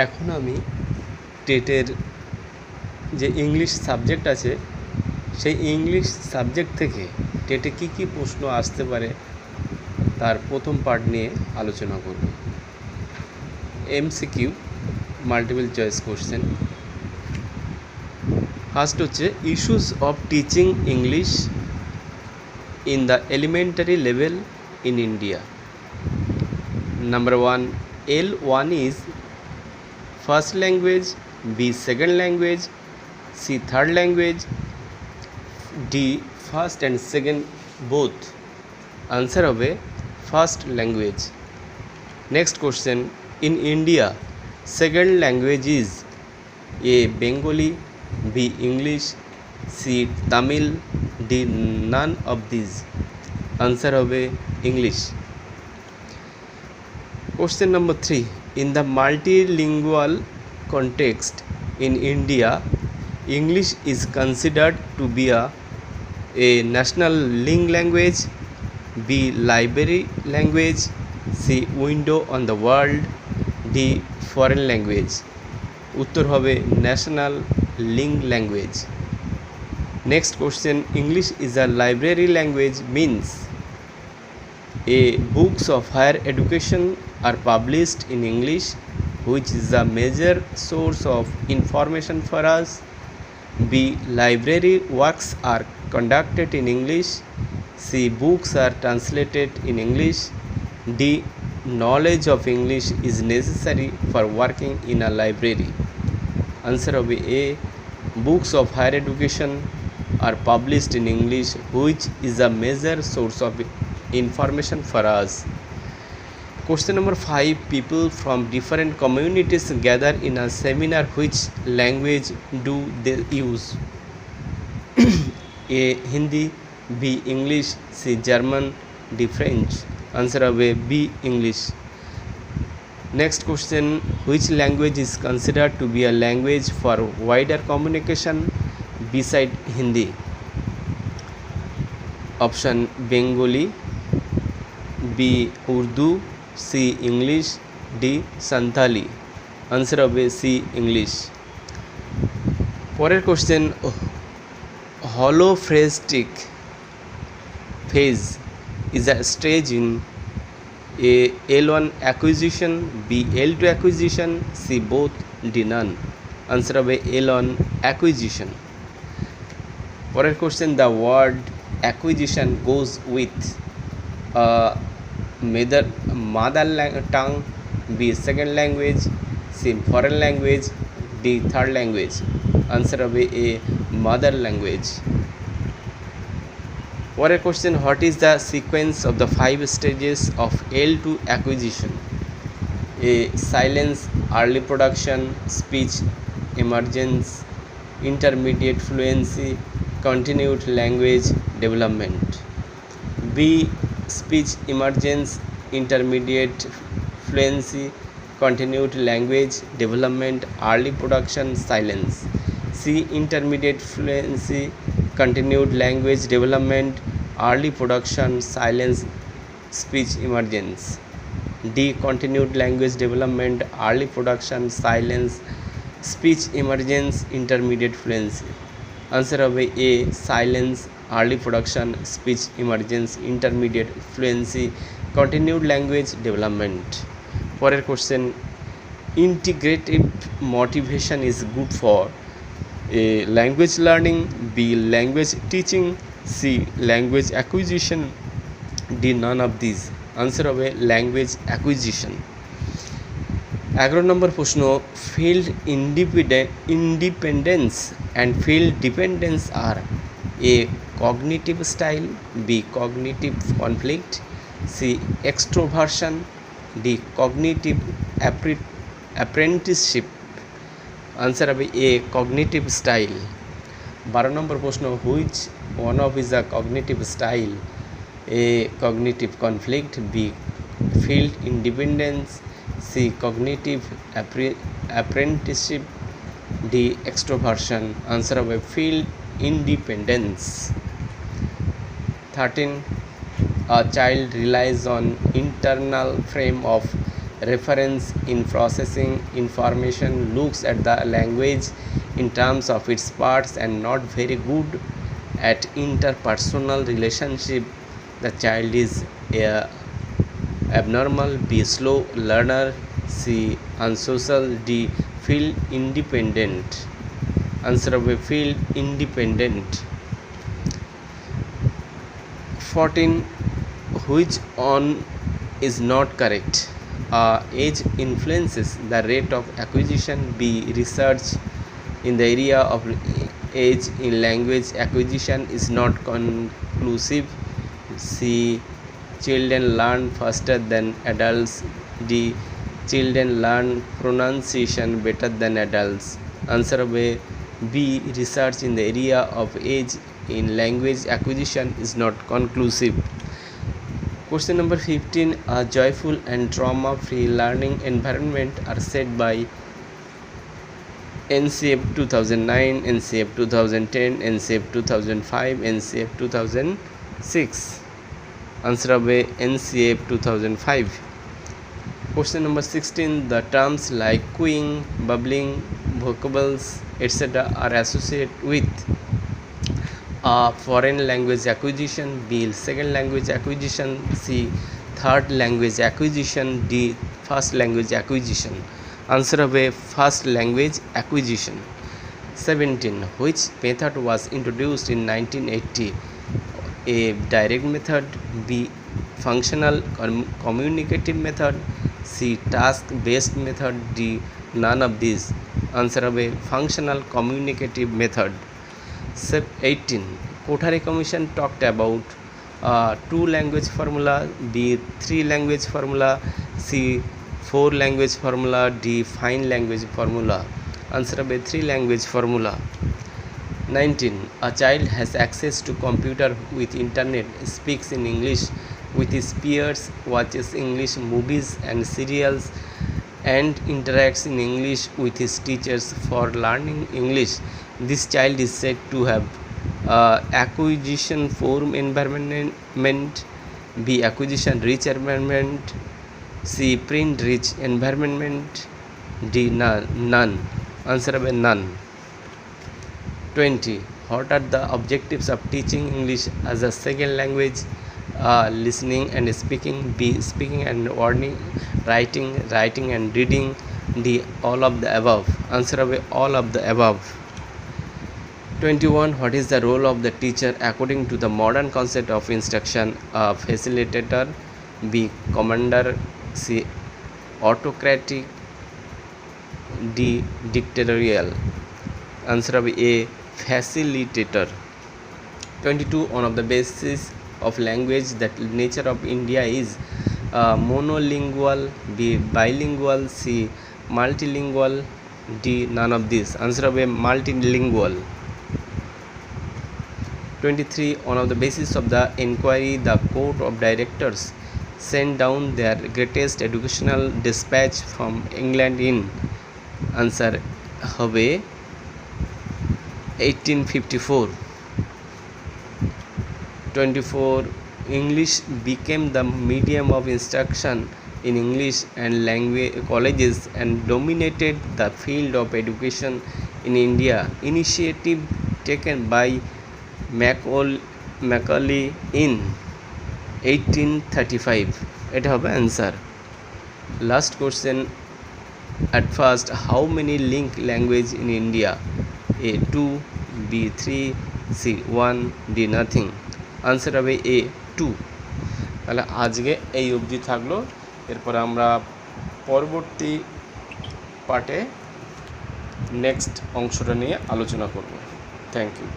এখন আমি টেটের যে ইংলিশ সাবজেক্ট আছে সেই ইংলিশ সাবজেক্ট থেকে টেটে কী কী প্রশ্ন আসতে পারে তার প্রথম পার্ট নিয়ে আলোচনা করব। MCQ multiple choice question. First হচ্ছে issues of teaching English in the elementary level in India. Number 1, L1 is first language, B second language, C third language, D first and second both. Answer হবে first language. Next question, in India second language is A Bengali, B English, C Tamil, D none of these. Answer হবে English. Question number 3, in the multilingual context in India, English is considered to be a national language, B library language, C window on the world, D foreign language. উত্তর হবে national language. Next question, English is a library language means A books of higher education are published in English, which is a major source of information for us. B library works are conducted in English. C books are translated in English. D knowledge of English is necessary for working in a library. Answer হবে A books of higher education are published in English, which is a major source of information for us. Question number 5, people from different communities gather in a seminar. Which language do they use? A Hindi, B English, C German, D French. Answer হবে B English. Next question, which language is considered to be a language for wider communication beside Hindi? Option Bengali, B Urdu, C English, D Santali. Answer হবে C English. পরের question, holophrastic phase is a stage in A L1 acquisition, B L2 acquisition, C both, D none. Answer হবে L1 acquisition. পরের question, the word acquisition goes with mother tongue, B second language, C foreign language, D third language. Answer হবে A mother language. পরের question, what is the sequence of the 5 stages of L2 acquisition? A silence, early production, speech emergence, intermediate fluency, continued language development. B speech emergence, intermediate fluency, continued language development, early production, silence. C intermediate fluency, continued language development, early production, silence, speech emergence. D continued language development, early production, silence, speech emergence, intermediate fluency. Answer হবে A silence, early production, speech emergence, intermediate fluency, continued language development. পরের question, integrative motivation is good for A language learning, B language teaching, C language acquisition, D none of these. Answer হবে language acquisition. 11 নম্বর প্রশ্ন, field independence and field dependence are A cognitive style, B cognitive conflict, C extroversion, D cognitive apprenticeship. Answer হবে A cognitive style. 12 নম্বর প্রশ্ন, which one of is a cognitive style? A cognitive conflict, B field independence, C cognitive apprenticeship, D extroversion. Answer হবে field independence. 13, a child relies on internal frame of reference in processing information, looks at the language in terms of its parts, and not very good at interpersonal relationship. The child is abnormal. B. Slow learner. C. Unsocial. D. Feel independent. Answer of A. Feel independent. 14. Which on is not correct? Age influences the rate of acquisition. B. Research in the area of age in language acquisition is not conclusive. C. Children learn faster than adults. D. Children learn pronunciation better than adults. Answer of A. B. Research in the area of age in language acquisition is not conclusive. Question number 15. A joyful and trauma-free learning environment are set by NCF 2009, NCF 2010, NCF 2005, NCF 2006. Answer of A. NCF 2005. Question number 16. The terms like cooing, bubbling, vocables, etc. are associated with A. Foreign language acquisition. B. Second language acquisition. C. Third language acquisition. D. First language acquisition. Answer of A. First language acquisition. 17. Which method was introduced in 1980? A. Direct method. B. Functional communicative method. C. Task based method. D. None of these. Answer of A. Functional communicative method. 18. Kothari Commission talked about two language formula. B. Three language formula. C. Four language formula. D. Five language formula. Answer of A. Three language formula. 19. A child has access to computer with internet, speaks in English with his peers, watches English movies and serials, and interacts in English with his teachers for learning English. This child is said to have acquisition poor environment. B. Acquisition rich environment. C. Print rich environment. D. None. Answer of A. None. 20. What are the objectives of teaching English as a second language? Listening and speaking. B. Speaking and writing and reading. D. All of the above. Answer of A. All of the above. 21. What is the role of the teacher according to the modern concept of instruction? Facilitator. B. Commander. C. Autocratic. D. Dictatorial. Answer of A. Facilitator. 22. One of the basis of language, that nature of India is monolingual. B. Bilingual. C. Multilingual. D. None of these. Answer of A. Multilingual. 23. One of the basis of the inquiry, the court of directors sent down their greatest educational dispatch from England in. Answer of A. 1854. 24. English became the medium of instruction in English and language colleges and dominated the field of education in India. Initiative taken by Macaulay in 1835. এটা হবে answer. Last question. At first, how many link language in India? A. 2. B. 3. C. 1. D. Nothing. Answer হবে A. 2. তাহলে আজকে এই অবধি থাকলো। এরপর আমরা পরবর্তী পার্টে নেক্সট অংশটা নিয়ে আলোচনা করব। Thank you.